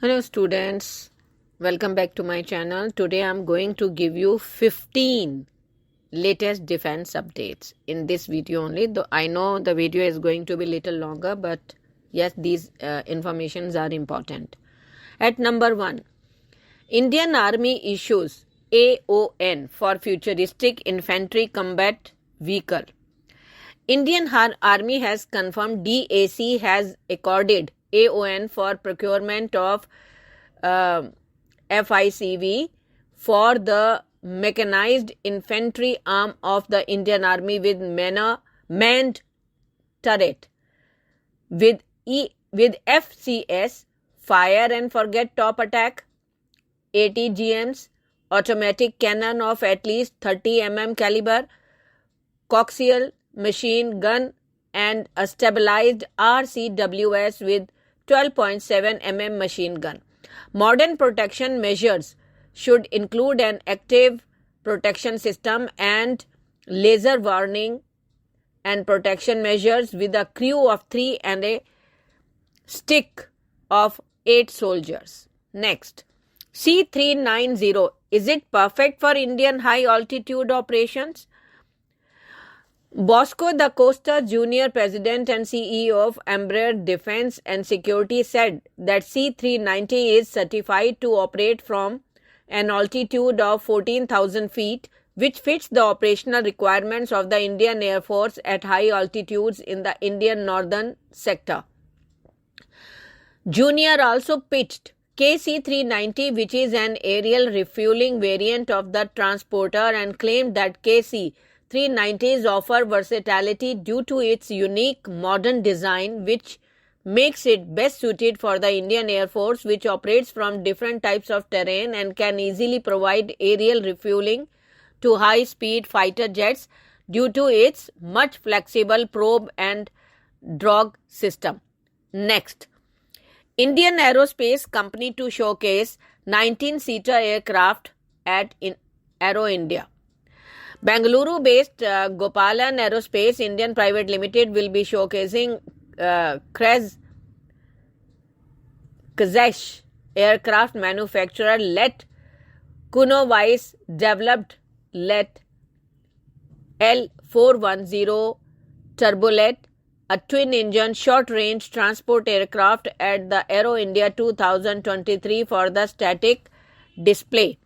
Hello students, welcome back to my channel. Today I am going to give you 15 latest defense updates in this video only. Though I know the video is going to be little longer, but yes, these informations are important. At number 1, Indian Army issues AON for Futuristic Infantry Combat Vehicle. Indian Army has confirmed DAC has accorded AON for procurement of FICV for the mechanized infantry arm of the Indian Army with manned turret with FCS, fire and forget top attack, ATGMs, automatic cannon of at least 30 mm caliber, coaxial machine gun and a stabilized RCWS with 12.7 mm machine gun. Modern protection measures should include an active protection system and laser warning and protection measures with a crew of 3 and a stick of 8 soldiers. Next, C390. Is it perfect for Indian high altitude operations? Bosco da Costa, Jr., President and CEO of Embraer Defense and Security, said that C390 is certified to operate from an altitude of 14,000 feet, which fits the operational requirements of the Indian Air Force at high altitudes in the Indian northern sector. Jr. also pitched KC-390, which is an aerial refueling variant of the transporter, and claimed that KC-390s offer versatility due to its unique modern design, which makes it best suited for the Indian Air Force, which operates from different types of terrain and can easily provide aerial refueling to high-speed fighter jets due to its much flexible probe and drag system. Next, Indian Aerospace Company to showcase 19-seater aircraft at Aero India. Bengaluru-based Gopalan Aerospace Indian Private Limited will be showcasing Kazakh aircraft manufacturer Let Kunovice developed Let L410 Turbolet, a twin-engine short-range transport aircraft at the Aero India 2023 for the static display.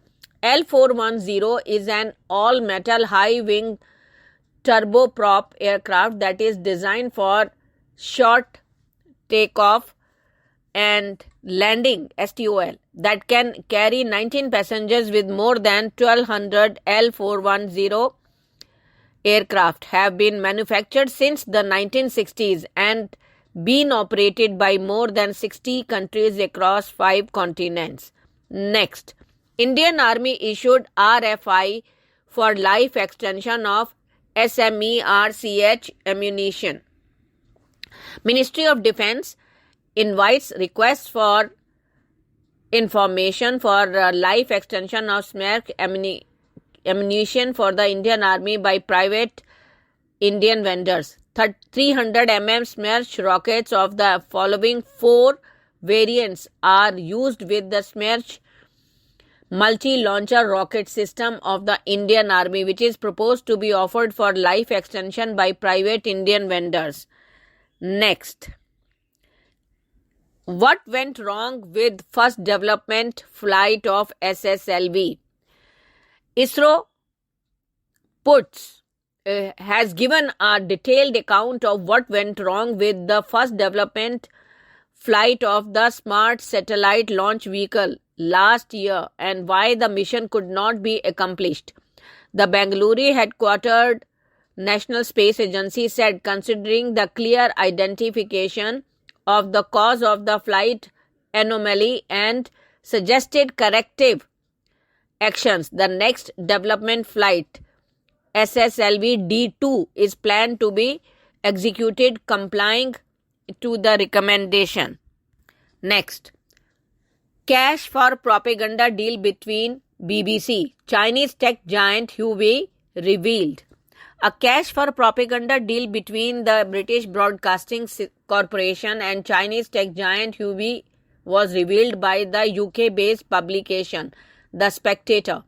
L410 is an all-metal high-wing turboprop aircraft that is designed for short takeoff and landing (STOL) that can carry 19 passengers with more than 1,200 L410 aircraft have been manufactured since the 1960s and been operated by more than 60 countries across 5 continents. Next, Indian Army issued RFI for life extension of SMERCH ammunition. Ministry of Defense invites requests for information for life extension of SMERCH ammunition for the Indian Army by private Indian vendors. 300 mm SMERCH rockets of the following 4 variants are used with the SMERCH multi-launcher rocket system of the Indian Army, which is proposed to be offered for life extension by private Indian vendors. Next, what went wrong with first development flight of SSLV? ISRO has given a detailed account of what went wrong with the first development flight of the Smart Satellite Launch Vehicle last year and why the mission could not be accomplished. The Bengaluru headquartered National Space Agency said, considering the clear identification of the cause of the flight anomaly and suggested corrective actions, the next development flight, SSLV D2, is planned to be executed complying to the recommendation. Next, cash for propaganda deal between BBC, Chinese tech giant Huawei revealed. A cash for propaganda deal between the British Broadcasting Corporation and Chinese tech giant Huawei was revealed by the UK-based publication The Spectator.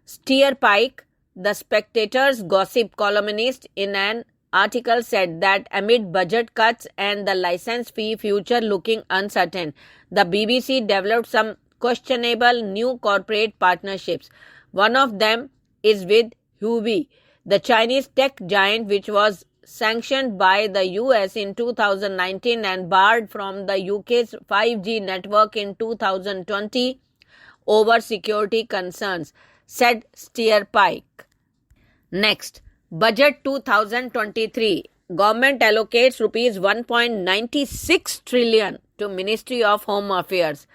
Stuart Pike, The Spectator's gossip columnist, in an article said that amid budget cuts and the license fee future looking uncertain, the BBC developed some questionable new corporate partnerships. One of them is with Huawei, the Chinese tech giant, which was sanctioned by the US in 2019 and barred from the UK's 5G network in 2020 over security concerns, said Stuart Pike. Next, Budget 2023. Government allocates rupees 1.96 trillion to Ministry of Home Affairs,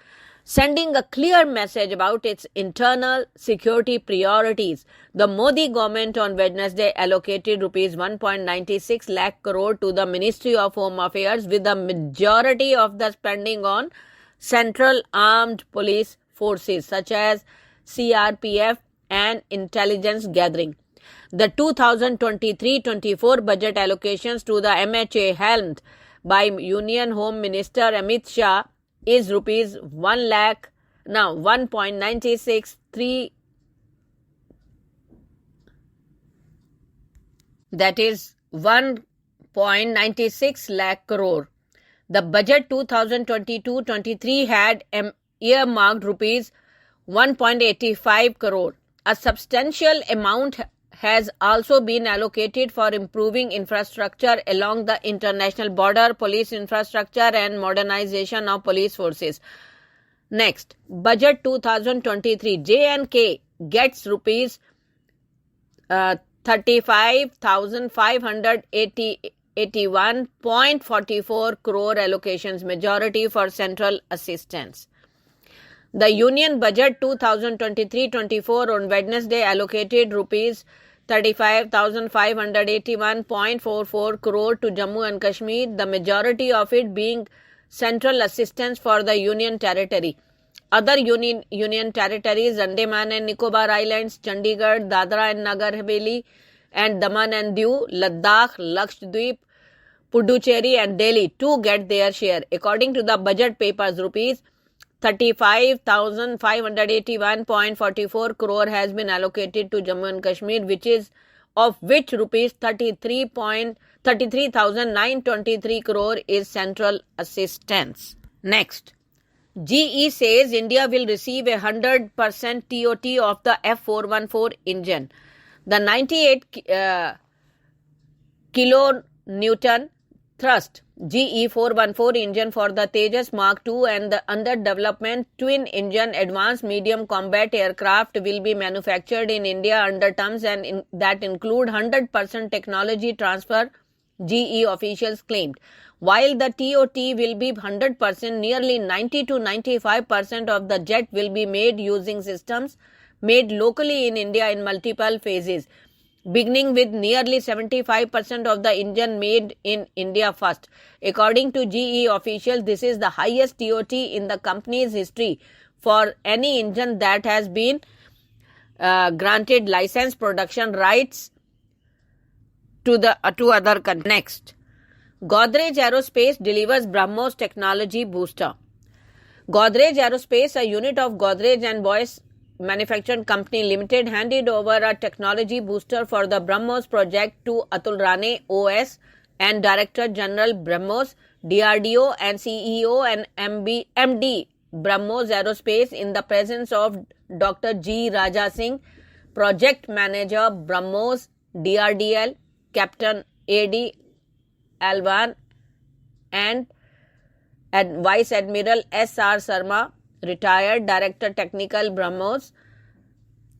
sending a clear message about its internal security priorities. The Modi government on Wednesday allocated rupees 1.96 lakh crore to the Ministry of Home Affairs, with the majority of the spending on central armed police forces such as CRPF and intelligence gathering. The 2023-24 budget allocations to the MHA, helmed by Union Home Minister Amit Shah, is rupees 1.963, that is 1.96 lakh crore. The budget 2022-23 had earmarked rupees 1.85 crore. A substantial amount has also been allocated for improving infrastructure along the international border, police infrastructure and modernization of police forces. Next, Budget 2023. J&K gets rupees 35,581.44 crore allocations, majority for central assistance. The Union Budget 2023-24 on Wednesday allocated rupees 35,581.44 crore to Jammu and Kashmir, the majority of it being central assistance for the Union Territory. Other Union Territories, Andaman and Nicobar Islands, Chandigarh, Dadra and Nagar Haveli, and Daman and Diu, Ladakh, Lakshadweep, Puducherry and Delhi too get their share. According to the budget papers, rupees 35,581.44 crore has been allocated to Jammu and Kashmir, of which rupees 33,923 crore is central assistance. Next, GE says India will receive 100% TOT of the F414 engine. The 98 kilonewton thrust GE 414 engine for the Tejas Mark II and the under development twin-engine advanced medium combat aircraft will be manufactured in India under terms that include 100% technology transfer, GE officials claimed. While the TOT will be 100%, nearly 90 to 95% of the jet will be made using systems made locally in India in multiple phases, beginning with nearly 75% of the engine made in India first. According to GE officials, this is the highest TOT in the company's history for any engine that has been granted license production rights to other countries. Next, Godrej Aerospace delivers Brahmos technology booster. Godrej Aerospace, a unit of Godrej and Boyce Manufacturing Company Limited, handed over a technology booster for the Brahmos project to Atul Rane, OS, and Director General Brahmos, DRDO, and CEO and MD Brahmos Aerospace in the presence of Dr. G. Raja Singh, Project Manager Brahmos, DRDL, Captain A.D. Alvan, and Vice Admiral S.R. Sarma, Retired Director Technical Brahmos.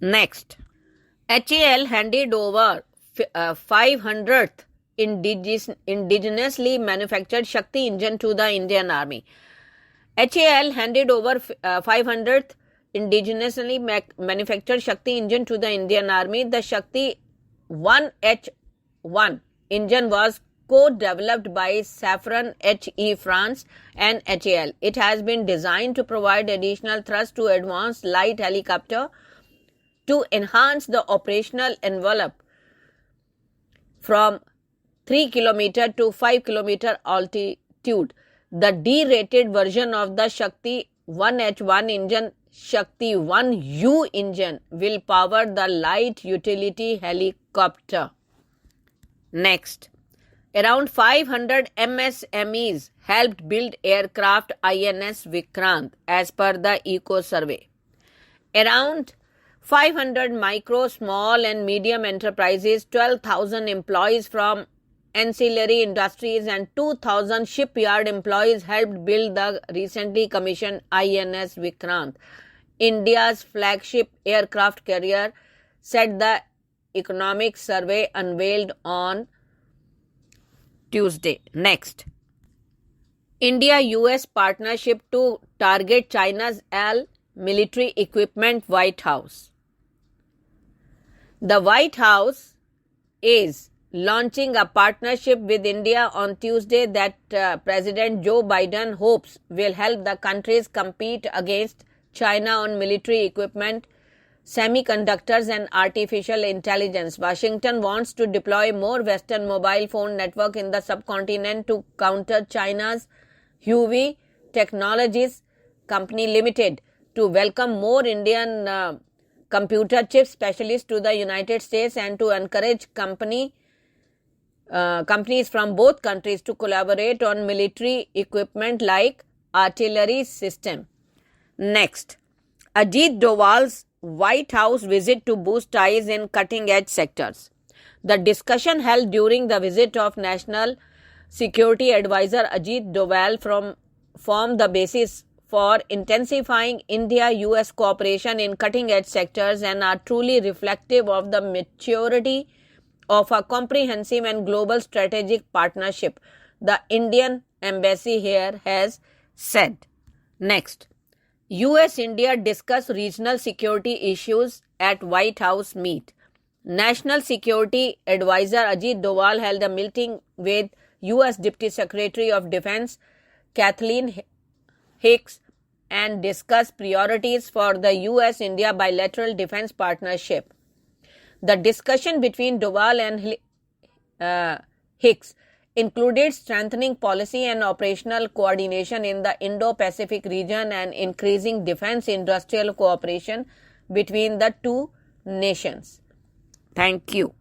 Next, HAL handed over 500th indigenously manufactured Shakti Engine to the Indian Army. HAL handed over 500th indigenously manufactured Shakti Engine to the Indian Army. The Shakti 1H1 engine was co-developed by Safran HE France and HAL. It has been designed to provide additional thrust to advanced light helicopter to enhance the operational envelope from 3 km to 5 km altitude. The D-rated version of the Shakti 1H1 engine, Shakti 1U engine, will power the light utility helicopter. Next, around 500 MSMEs helped build aircraft INS Vikrant as per the Eco Survey. Around 500 micro, small and medium enterprises, 12,000 employees from ancillary industries and 2,000 shipyard employees helped build the recently commissioned INS Vikrant, India's flagship aircraft carrier, said the Economic Survey unveiled on Tuesday. Next, India-US partnership to target China's military equipment. White House. The White House is launching a partnership with India on Tuesday that President Joe Biden hopes will help the countries compete against China on military equipment, semiconductors and artificial intelligence. Washington wants to deploy more Western mobile phone network in the subcontinent to counter China's Huawei Technologies Company Limited, to welcome more Indian computer chip specialists to the United States, and to encourage companies from both countries to collaborate on military equipment like artillery system. Next, Ajit Doval's White House visit to boost ties in cutting-edge sectors. The discussion held during the visit of National Security Advisor Ajit Doval formed the basis for intensifying India-US cooperation in cutting-edge sectors and are truly reflective of the maturity of a comprehensive and global strategic partnership, the Indian Embassy here has said. Next, US-India discuss regional security issues at White House meet. National Security Advisor Ajit Doval held a meeting with US Deputy Secretary of Defense Kathleen Hicks and discussed priorities for the US-India bilateral defense partnership. The discussion between Doval and Hicks included strengthening policy and operational coordination in the Indo-Pacific region and increasing defense industrial cooperation between the two nations. Thank you.